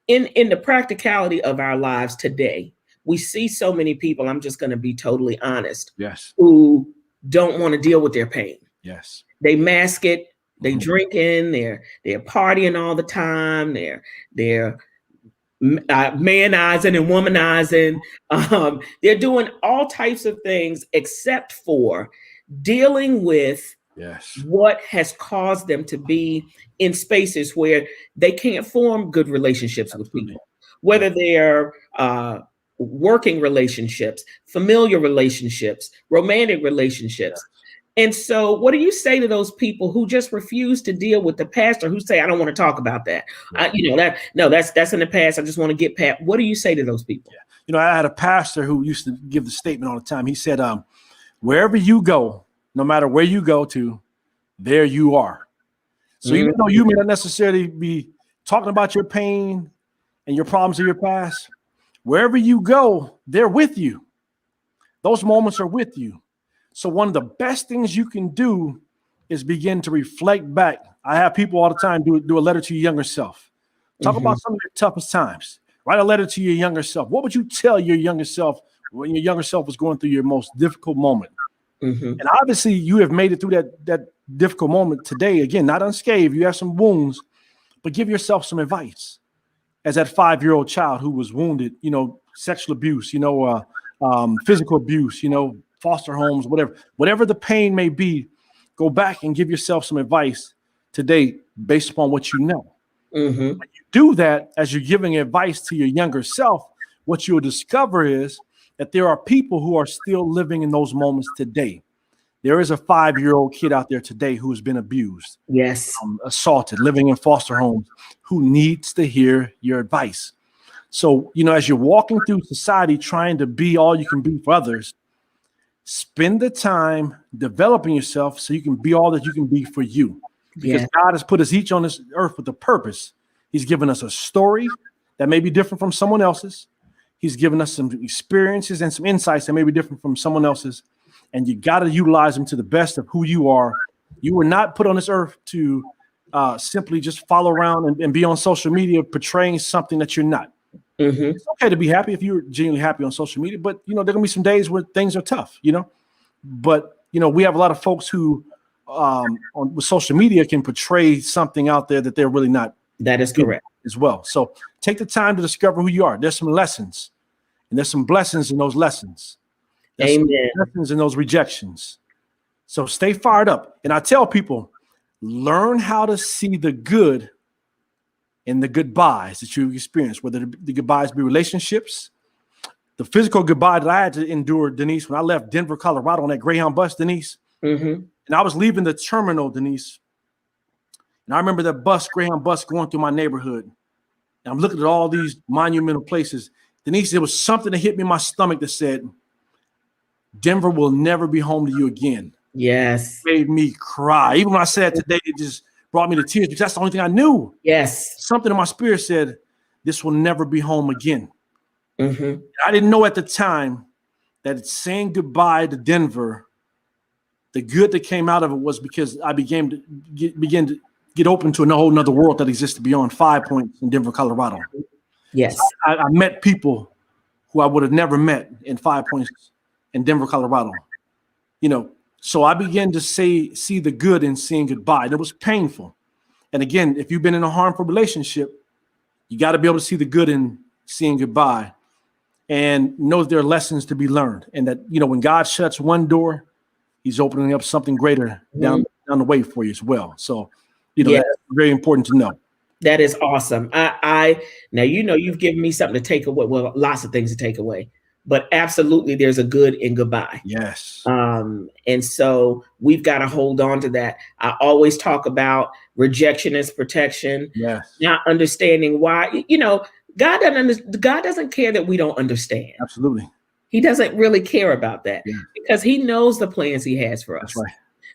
in the practicality of our lives today, we see so many people, I'm just going to be totally honest, Yes. who don't want to deal with their pain. Yes. They mask it. They drinking. They're partying all the time. They're manizing and womanizing. They're doing all types of things except for dealing with Yes. what has caused them to be in spaces where they can't form good relationships with people, whether they're working relationships, familiar relationships, romantic relationships. And so what do you say to those people who just refuse to deal with the past, or who say, I don't want to talk about that? That's in the past. I just want to get past. What do you say to those people? I had a pastor who used to give the statement all the time. He said, wherever you go, no matter where you go to, there you are. So even though you may not necessarily be talking about your pain and your problems of your past, wherever you go, they're with you. Those moments are with you. So one of the best things you can do is begin to reflect back. I have people all the time do a letter to your younger self. Talk about some of your toughest times. Write a letter to your younger self. What would you tell your younger self when your younger self was going through your most difficult moment? And obviously you have made it through that difficult moment today. Again, not unscathed. You have some wounds, but give yourself some advice. As that 5-year-old child who was wounded, sexual abuse, physical abuse, foster homes, whatever the pain may be, go back and give yourself some advice today based upon what you know. When you do that, as you're giving advice to your younger self, what you'll discover is that there are people who are still living in those moments today. There is a 5-year-old kid out there today who has been abused, assaulted, living in foster homes, who needs to hear your advice. So, as you're walking through society trying to be all you can be for others, spend the time developing yourself so you can be all that you can be for you. Because God has put us each on this earth with a purpose. He's given us a story that may be different from someone else's. He's given us some experiences and some insights that may be different from someone else's. And you got to utilize them to the best of who you are. You were not put on this earth to simply just follow around and be on social media portraying something that you're not. It's okay to be happy if you're genuinely happy on social media, but there are gonna be some days where things are tough, But we have a lot of folks who with social media can portray something out there that they're really not. That is correct as well. So take the time to discover who you are. There's some lessons, and there's some blessings in those lessons. There's some lessons in those rejections. So stay fired up. And I tell people, learn how to see the good in the goodbyes that you've experienced, whether the goodbyes be relationships, the physical goodbye that I had to endure, Denise, when I left Denver, Colorado on that Greyhound bus, Denise. And I was leaving the terminal, Denise. And I remember that Greyhound bus going through my neighborhood. And I'm looking at all these monumental places. Denise, there was something that hit me in my stomach that said, Denver will never be home to you again. Yes. It made me cry. Even when I said that today, it just brought me to tears because that's the only thing I knew. Yes. Something in my spirit said, this will never be home again. I didn't know at the time that saying goodbye to Denver, the good that came out of it was because I began to get open to a whole nother world that existed beyond 5 Points in Denver, Colorado. Yes. I met people who I would have never met in 5 Points in Denver, Colorado. So I began to see the good in saying goodbye. And it was painful. And again, if you've been in a harmful relationship, you got to be able to see the good in saying goodbye and know that there are lessons to be learned. And that, when God shuts one door, he's opening up something greater down the way for you as well. So, that's very important to know. That is awesome. Now, you've given me something to take away. Well, lots of things to take away, but absolutely there's a good in goodbye. Yes. And so we've got to hold on to that. I always talk about rejection as protection. Yes. Not understanding why, God doesn't care that we don't understand. Absolutely. He doesn't really care about that because he knows the plans he has for us. That's right.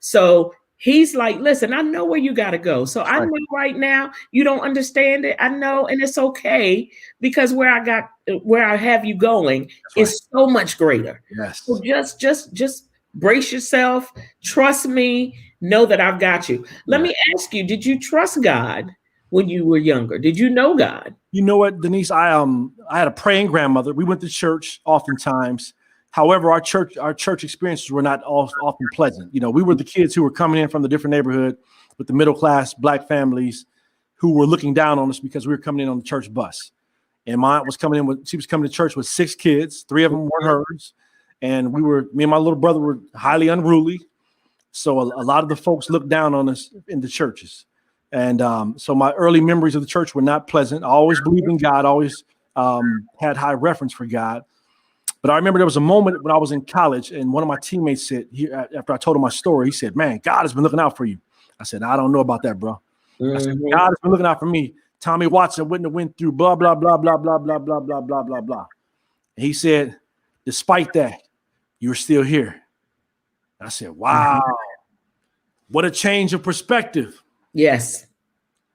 So he's like, listen, I know where you got to go. So I right. know right now you don't understand it. I know, and it's okay because where I have you going That's right. is so much greater. So Yes. just brace yourself, trust me, know that I've got you. Let Yeah. me ask you, did you trust God when you were younger? Did you know God? You know what, Denise? I had a praying grandmother. We went to church oftentimes. However, our church experiences were not often pleasant. You know, we were the kids who were coming in from the different neighborhood with the middle class Black families who were looking down on us because we were coming in on the church bus. And my aunt was coming in she was coming to church with 6 kids. 3 of them were hers. And me and my little brother were highly unruly. So a lot of the folks looked down on us in the churches. And so my early memories of the church were not pleasant. I always believed in God, always had high reverence for God. But I remember there was a moment when I was in college and one of my teammates said, after I told him my story, he said, man, God has been looking out for you. I said, I don't know about that, bro. I said, Mhm. God has been looking out for me. Tommy Watson wouldn't have went through blah, blah, blah, blah, blah, blah, blah, blah, blah, blah, blah. And he said, despite that, you're still here. I said, wow, what a change of perspective. Yes.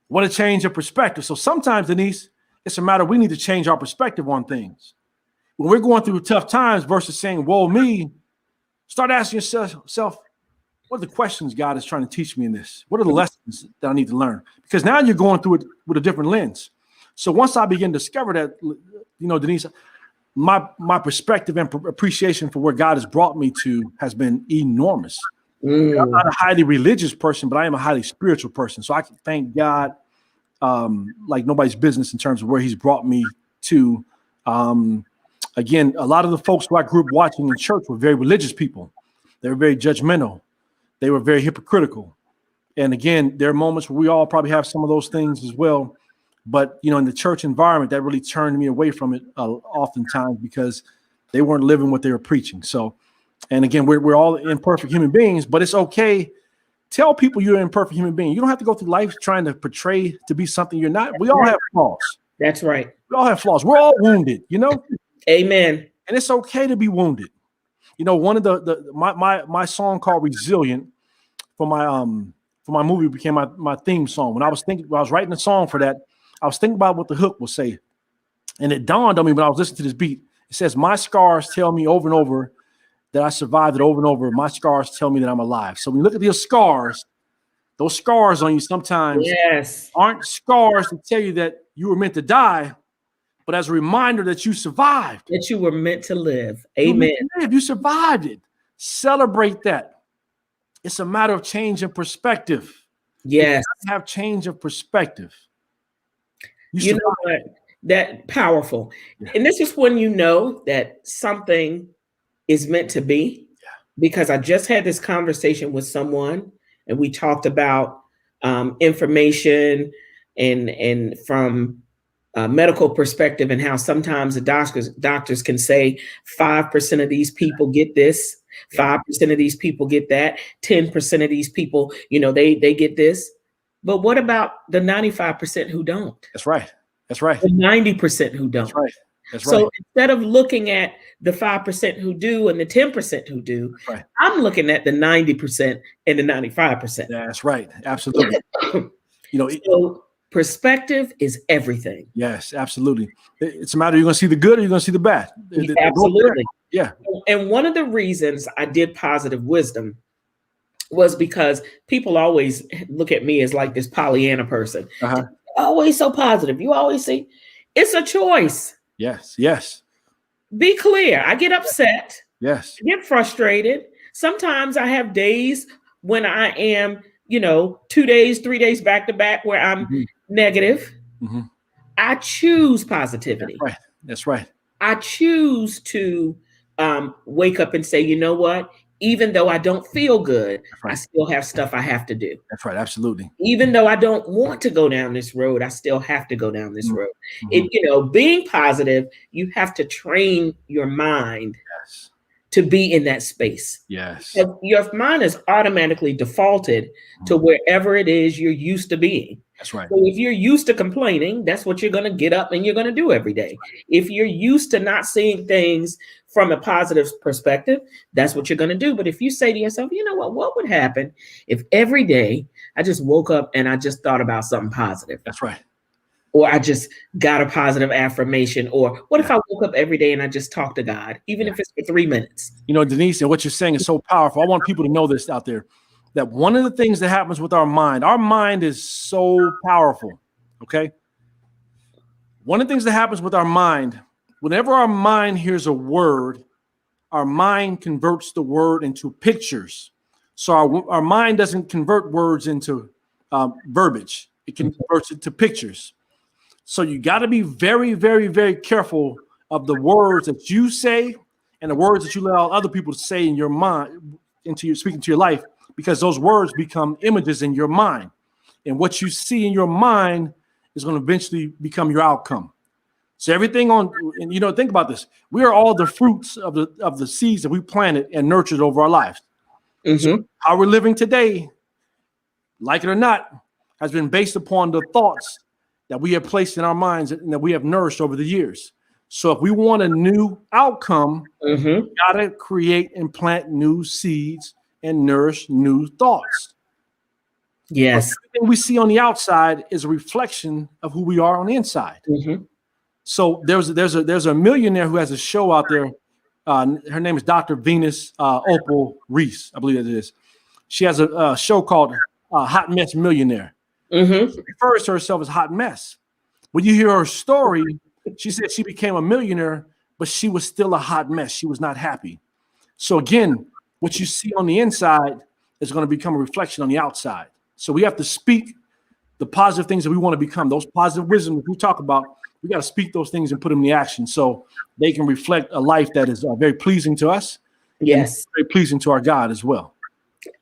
What a change of perspective. So sometimes, Denise, it's a matter we need to change our perspective on things. When we're going through tough times versus saying, woe me, start asking yourself, what are the questions God is trying to teach me in this? What are the lessons that I need to learn? Because now you're going through it with a different lens. So once I begin to discover that, Denise, my perspective and appreciation for where God has brought me to has been enormous. I'm not a highly religious person, but I am a highly spiritual person. So I can thank God like nobody's business in terms of where he's brought me to. Again, a lot of the folks who I grew up watching in church were very religious people. They were very judgmental. They were very hypocritical. And again, there are moments where we all probably have some of those things as well. But, in the church environment, that really turned me away from it oftentimes because they weren't living what they were preaching. So, and again, we're all imperfect human beings, but it's okay. Tell people you're an imperfect human being. You don't have to go through life trying to portray to be something you're not. We all have flaws. That's right. We all have flaws. We're all wounded, Amen. and it's okay to be wounded. One of my song called Resilient for my movie became my theme song. When I was writing the song for that, I was thinking about what the hook will say. And it dawned on me when I was listening to this beat. It says, my scars tell me over and over that I survived it over and over. My scars tell me that I'm alive. So when you look at those scars on you sometimes aren't scars to tell you that you were meant to die, but as a reminder that you survived. That you were meant to live. Amen. You survived it. Celebrate that. It's a matter of change in perspective. Yes. You have change of perspective. You know what? That powerful. Yeah. And this is when you know that something is meant to be. Yeah. Because I just had this conversation with someone and we talked about information and from a medical perspective and how sometimes the doctors can say 5% of these people get this, 5% of these people get that, 10% of these people, they get this. But what about the 95% who don't? That's right. That's right. The 90% who don't. That's right. That's so right. Instead of looking at the 5% who do and the 10% who do, right, I'm looking at the 90% and the 95%. That's right. Absolutely. So perspective is everything. Yes, absolutely. It's a matter, you're going to see the good or you're going to see the bad. Absolutely. Yeah. And one of the reasons I did positive wisdom was because people always look at me as like this Pollyanna person. Uh-huh. Always so positive. You always see it's a choice. Yes. Yes. Be clear. I get upset. Yes. I get frustrated. Sometimes I have days when I am, 2 days, 3 days back to back where I'm negative. Mm-hmm. I choose positivity. That's right. That's right. I choose to wake up and say, you know what? Even though I don't feel good, right, I still have stuff I have to do. That's right. Absolutely. Even though I don't want to go down this road, I still have to go down this road. Mm-hmm. Being positive, you have to train your mind to be in that space. Yes. So your mind is automatically defaulted to wherever it is you're used to being. That's right. So if you're used to complaining, that's what you're going to get up and you're going to do every day. If you're used to not seeing things from a positive perspective, that's what you're going to do. But if you say to yourself, you know what would happen if every day I just woke up and I just thought about something positive? That's right. Or I just got a positive affirmation. Or what if I woke up every day and I just talked to God, even if it's for 3 minutes? You know, Denise, and what you're saying is so powerful. I want people to know this out there, that one of the things that happens with our mind is so powerful, okay? One of the things that happens with our mind, whenever our mind hears a word, our mind converts the word into pictures. So our mind doesn't convert words into verbiage. It converts it to pictures. So you got to be very, very, very careful of the words that you say and the words that you allow other people to say in your mind, speaking to your life, because those words become images in your mind. And what you see in your mind is going to eventually become your outcome. So everything and think about this. We are all the fruits of the seeds that we planted and nurtured over our lives. So how we're living today, like it or not, has been based upon the thoughts that we have placed in our minds and that we have nourished over the years. So if we want a new outcome, we gotta create and plant new seeds and nourish new thoughts. Yes. Everything we see on the outside is a reflection of who we are on the inside. So there's a millionaire who has a show out there. Her name is Dr. Venus Opal Reese, I believe it is. She has a show called Hot Mess Millionaire. She refers to herself as Hot Mess. When you hear her story, she said she became a millionaire, but she was still a hot mess. She was not happy. So again, what you see on the inside is going to become a reflection on the outside. So we have to speak the positive things that we want to become. Those positive wisdom that we talk about, we got to speak those things and put them in action so they can reflect a life that is very pleasing to us. Yes. Very pleasing to our God as well.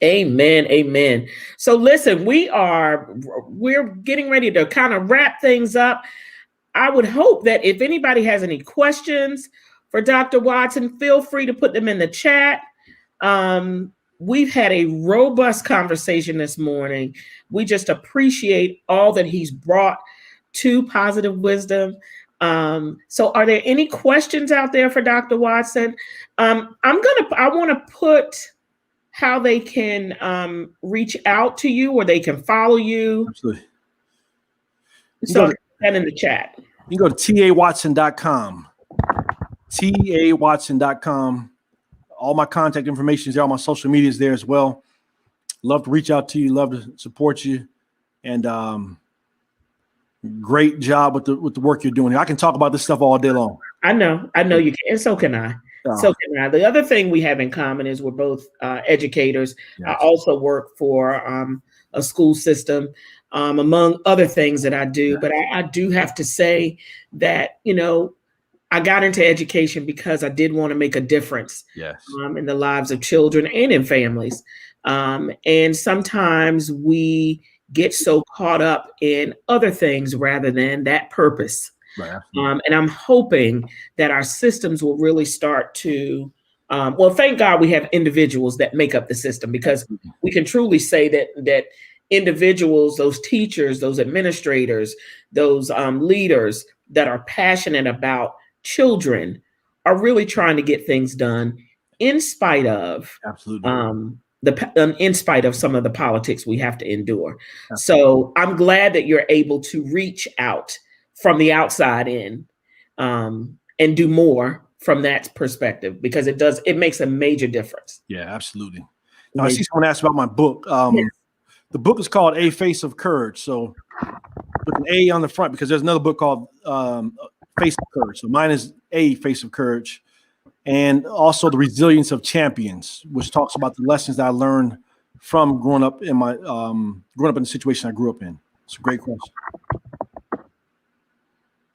Amen. Amen. So listen, we're getting ready to kind of wrap things up. I would hope that if anybody has any questions for Dr. Watson, feel free to put them in the chat. We've had a robust conversation this morning. We just appreciate all that he's brought to Positive Wisdom. So are there any questions out there for Dr. Watson? I want to put how they can reach out to you or they can follow you. Absolutely. So put that in the chat. You can go to tawatson.com. tawatson.com. All my contact information is there. All my social media is there as well. Love to reach out to you. Love to support you. And great job with the work you're doing. I can talk about this stuff all day long. I know you can, and so can I. So can I. The other thing we have in common is we're both educators. Yes. I also work for a school system, among other things that I do. Yes. But I do have to say that, I got into education because I did want to make a difference. Yes. In the lives of children and in families. And sometimes we get so caught up in other things rather than that purpose. Right. And I'm hoping that our systems will really start to, thank God we have individuals that make up the system, because we can truly say that individuals, those teachers, those administrators, those leaders that are passionate about children are really trying to get things done in spite of in spite of some of the politics we have to endure. Absolutely. So I'm glad that you're able to reach out from the outside in and do more from that perspective, because it makes a major difference. Yeah, absolutely. Now, I see someone asked about my book. Yes. The book is called A Face of Courage. So with an A on the front, because there's another book called Face of Courage. So mine is A Face of Courage. And also The Resilience of Champions, which talks about the lessons that I learned from growing up in the situation I grew up in. It's a great question.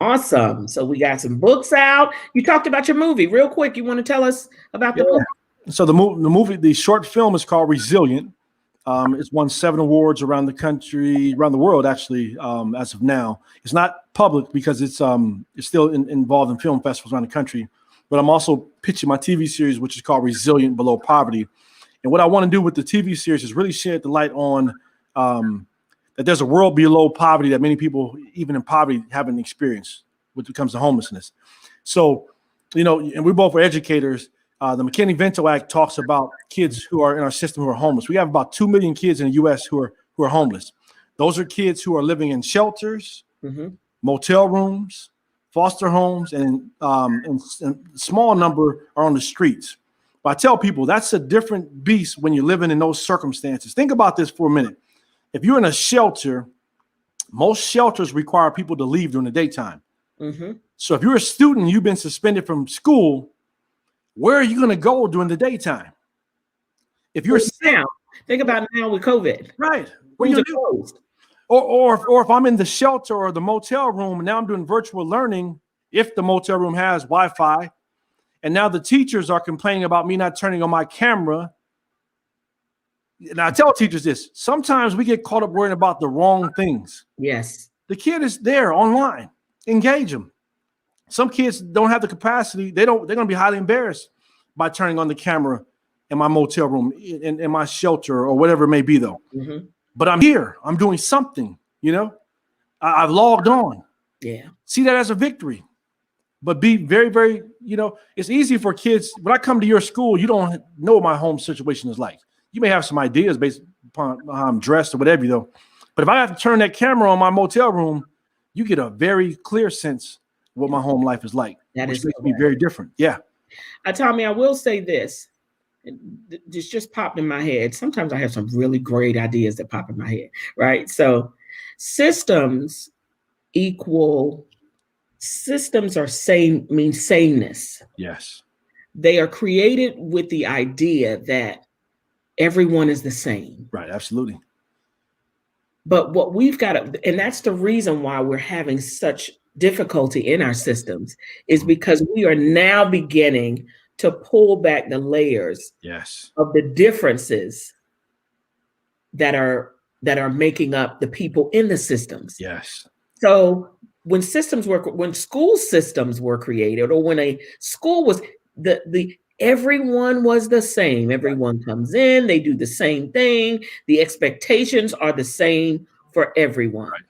Awesome. So we got some books out. You talked about your movie real quick. You want to tell us about the book? So the short film is called Resilient. It's won 7 awards around the world, actually, as of now. It's not public because it's still involved in film festivals around the country. but I'm also pitching my TV series, which is called Resilient Below Poverty. And what I want to do with the TV series is really shed the light on that there's a world below poverty that many people, even in poverty, haven't experienced when it comes to homelessness. So, and we both are educators. The McKinney-Vento Act talks about kids who are in our system who are homeless. We have about 2 million kids in the U.S. who are homeless. Those are kids who are living in shelters, motel rooms, foster homes, and a small number are on the streets. But I tell people that's a different beast when you're living in those circumstances. Think about this for a minute. If you're in a shelter, most shelters require people to leave during the daytime. So if you're a student, you've been suspended from school, where are you going to go during the daytime? If you're now, think about now with COVID. Right. Where you closed. Or if I'm in the shelter or the motel room, and now I'm doing virtual learning, if the motel room has Wi-Fi, and now the teachers are complaining about me not turning on my camera. And I tell teachers this, sometimes we get caught up worrying about the wrong things. Yes. The kid is there online. Engage them. Some kids don't have the capacity. They're going to be highly embarrassed by turning on the camera in my motel room, in my shelter, or whatever it may be, though. But I'm here. I'm doing something, I've logged on. Yeah. See that as a victory. But be very, very, it's easy for kids. When I come to your school, you don't know what my home situation is like. You may have some ideas based upon how I'm dressed or whatever, though. But if I have to turn that camera on my motel room, you get a very clear sense of what my home life is like. Which makes me very different. Yeah. Tommy, I will say this. This just popped in my head. Sometimes I have some really great ideas that pop in my head, right? So systems are means sameness. Yes. They are created with the idea that everyone is the same. Right. Absolutely. But what we've got to, and that's the reason why we're having such difficulty in our systems, is because we are now beginning to pull back the layers of the differences that are making up the people in the systems. Yes. So when school systems were created, or when a school was everyone was the same. Everyone comes in, they do the same thing. The expectations are the same for everyone. Right.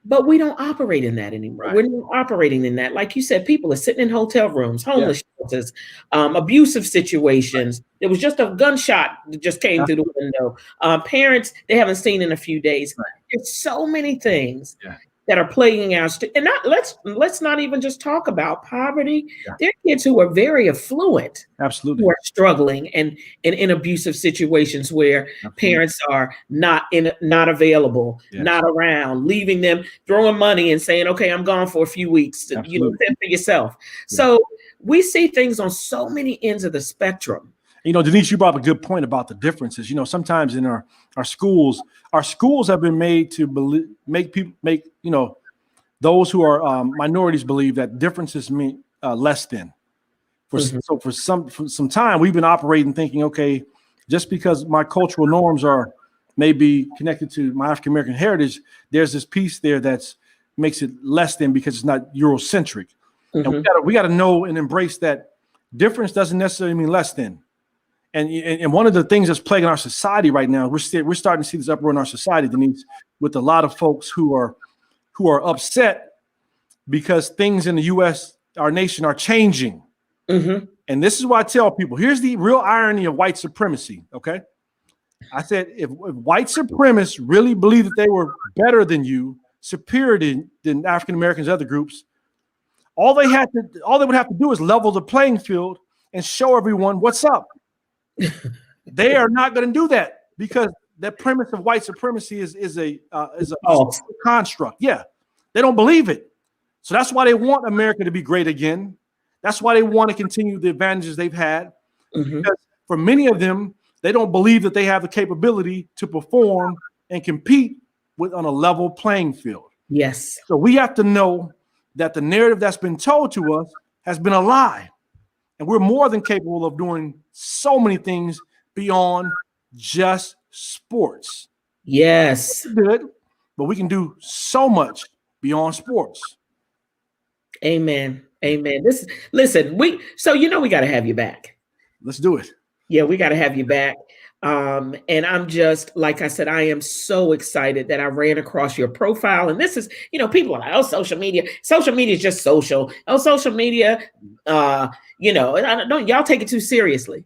But we don't operate in that anymore. Right. We're not operating in that. Like you said, people are sitting in hotel rooms, homeless shelters, abusive situations. Right. There was just a gunshot that just came through the window. Parents they haven't seen in a few days. Right. There's so many things that are plaguing our and let's not even just talk about poverty. There are kids who are very affluent, absolutely, who are struggling and in abusive situations where parents are not available, not around, leaving them, throwing money and saying, "Okay, I'm gone for a few weeks. Fend for yourself." So we see things on so many ends of the spectrum. Denise, you brought up a good point about the differences. Sometimes in our schools have been made to make those who are minorities believe that differences mean less than. So for some time, we've been operating thinking, okay, just because my cultural norms are maybe connected to my African American heritage, there's this piece there that's makes it less than because it's not Eurocentric. And we got to know and embrace that difference doesn't necessarily mean less than. And one of the things that's plaguing our society right now, we're starting to see this uproar in our society, Denise, with a lot of folks who are upset because things in the U.S., our nation, are changing. And this is why I tell people, here's the real irony of white supremacy, okay? I said, if white supremacists really believe that they were better than you, superior than African Americans, other groups, all they would have to do is level the playing field and show everyone what's up. They are not going to do that because that premise of white supremacy is a construct. Yeah, they don't believe it. So that's why they want America to be great again. That's why they want to continue the advantages they've had. Because for many of them, they don't believe that they have the capability to perform and compete on a level playing field. Yes. So we have to know that the narrative that's been told to us has been a lie. And we're more than capable of doing so many things beyond just sports. Yes. Good, but we can do so much beyond sports. Amen. Amen. Listen, we got to have you back. Let's do it. Yeah, we got to have you back. And I'm just, like I said, I am so excited that I ran across your profile. And this is, people are like, oh, social media is just social. Oh, social media, don't y'all take it too seriously.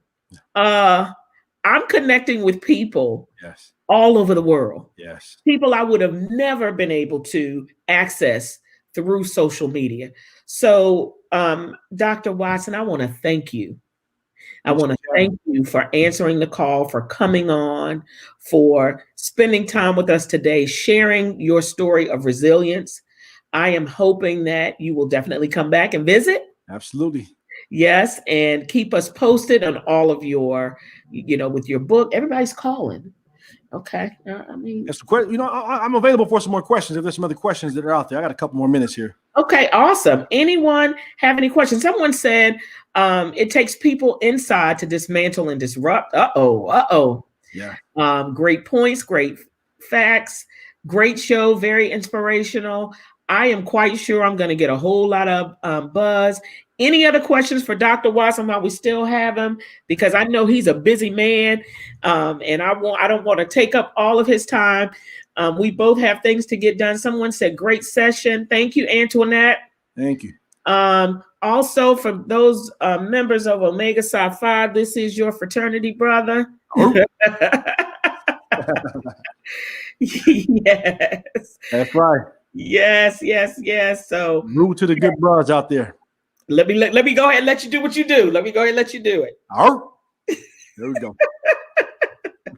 I'm connecting with people Yes. all over the world. Yes. People I would have never been able to access through social media. So, Dr. Watson, I want to thank you. I want to thank you for answering the call, for coming on, for spending time with us today, sharing your story of resilience. I am hoping that you will definitely come back and visit. Absolutely. Yes, and keep us posted on all of your, with your book. Everybody's calling. Okay. I'm available for some more questions. If there's some other questions that are out there, I got a couple more minutes here. Okay, awesome. Anyone have any questions? Someone said it takes people inside to dismantle and disrupt. Yeah. Great points, great facts, great show, very inspirational. I am quite sure I'm going to get a whole lot of buzz. Any other questions for Dr. Watson while we still have him? Because I know he's a busy man, and I don't want to take up all of his time. We both have things to get done. Someone said, great session. Thank you, Antoinette. Thank you. Also, for those members of Omega Psi Phi, this is your fraternity brother. Oh. Yes. That's right. Yes. So rude to the good brothers out there. Let me go ahead and let you do what you do. Let me go ahead and let you do it. All right. There we go.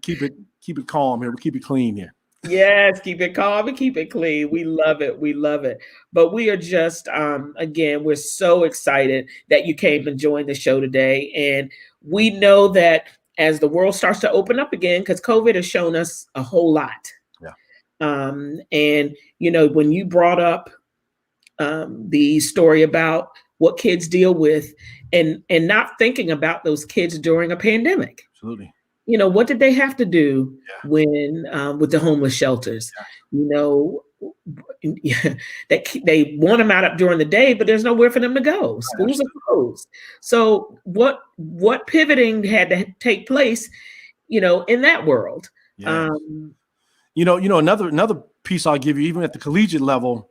Keep it calm here. We keep it clean here. Yes, keep it calm and keep it clean. We love it. But we are just, again, we're so excited that you came and joined the show today. And we know that as the world starts to open up again, because COVID has shown us a whole lot. Yeah. And, when you brought up the story about what kids deal with and not thinking about those kids during a pandemic. Absolutely. What did they have to do when with the homeless shelters? That they want them out during the day, but there's nowhere for them to go. Schools are closed. So what pivoting had to take place, in that world? Yes. Another piece I'll give you, even at the collegiate level,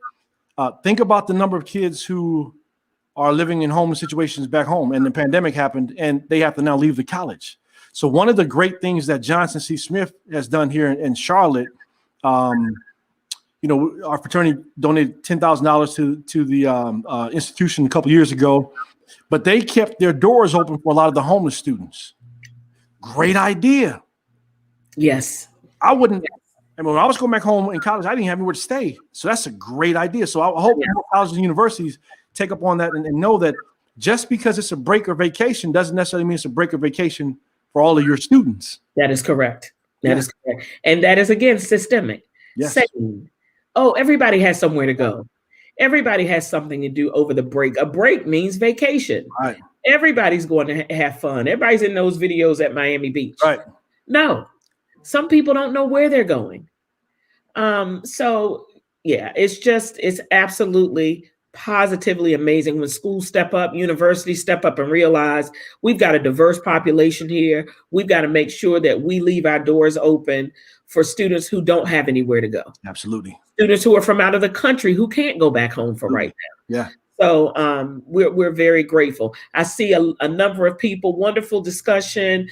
think about the number of kids who are living in homeless situations back home, and the pandemic happened, and they have to now leave the college. So one of the great things that Johnson C. Smith has done here in Charlotte, our fraternity donated $10,000 to the institution a couple of years ago, but they kept their doors open for a lot of the homeless students. Great idea. Yes. I wouldn't. I mean, when I was going back home in college, I didn't have anywhere to stay. So that's a great idea. So I hope more colleges and universities take up on that and know that just because it's a break or vacation doesn't necessarily mean it's a break or vacation for all of your students. That is correct. That is correct. And that is, again, systemic. Yes. Saying, everybody has somewhere to go. Everybody has something to do over the break. A break means vacation. Right. Everybody's going to have fun. Everybody's in those videos at Miami Beach. Right. No, some people don't know where they're going. It's absolutely positively amazing when schools step up, universities step up and realize we've got a diverse population here. We've got to make sure that we leave our doors open for students who don't have anywhere to go. Absolutely. Students who are from out of the country who can't go back home for right now. Yeah. So we're very grateful. I see a number of people, wonderful discussion.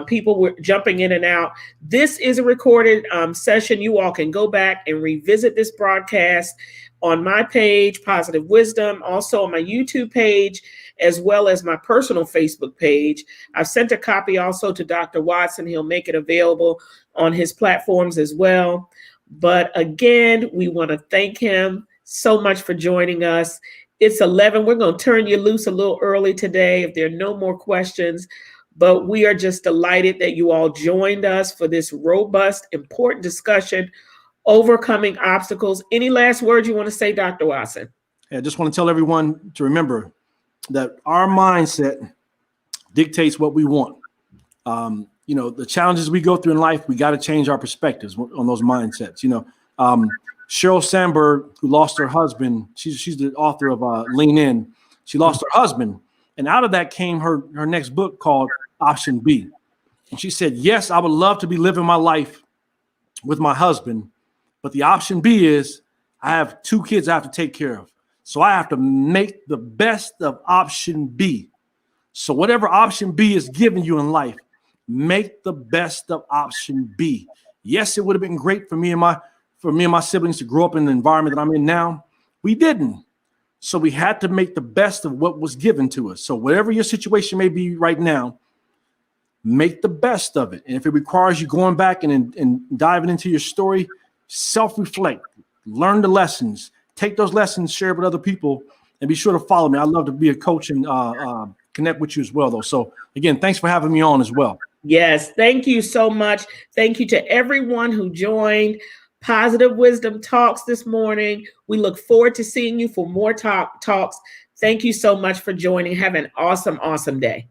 People were jumping in and out. This is a recorded session. You all can go back and revisit this broadcast on my page, Positive Wisdom, also on my YouTube page, as well as my personal Facebook page. I've sent a copy also to Dr. Watson. He'll make it available on his platforms as well. But again, we want to thank him so much for joining us. It's 11. We're going to turn you loose a little early today if there are no more questions. But we are just delighted that you all joined us for this robust, important discussion, overcoming obstacles. Any last words you want to say, Dr. Watson? I just want to tell everyone to remember that our mindset dictates what we want. The challenges we go through in life, we got to change our perspectives on those mindsets. Sheryl Sandberg, who lost her husband, she's the author of Lean In. She lost her husband. And out of that came her next book called Option B. And she said, yes, I would love to be living my life with my husband, but the option B is I have 2 kids I have to take care of. So I have to make the best of option B. So whatever option B is giving you in life, make the best of option B. Yes, it would have been great for me and my siblings to grow up in the environment that I'm in now. We didn't. So we had to make the best of what was given to us. So whatever your situation may be right now, make the best of it. And if it requires you going back and diving into your story, self-reflect, learn the lessons, take those lessons, share it with other people, and be sure to follow me. I'd love to be a coach and connect with you as well, though. So again, thanks for having me on as well. Yes, thank you so much. Thank you to everyone who joined Positive Wisdom Talks this morning. We look forward to seeing you for more talks. Thank you so much for joining. Have an awesome, awesome day.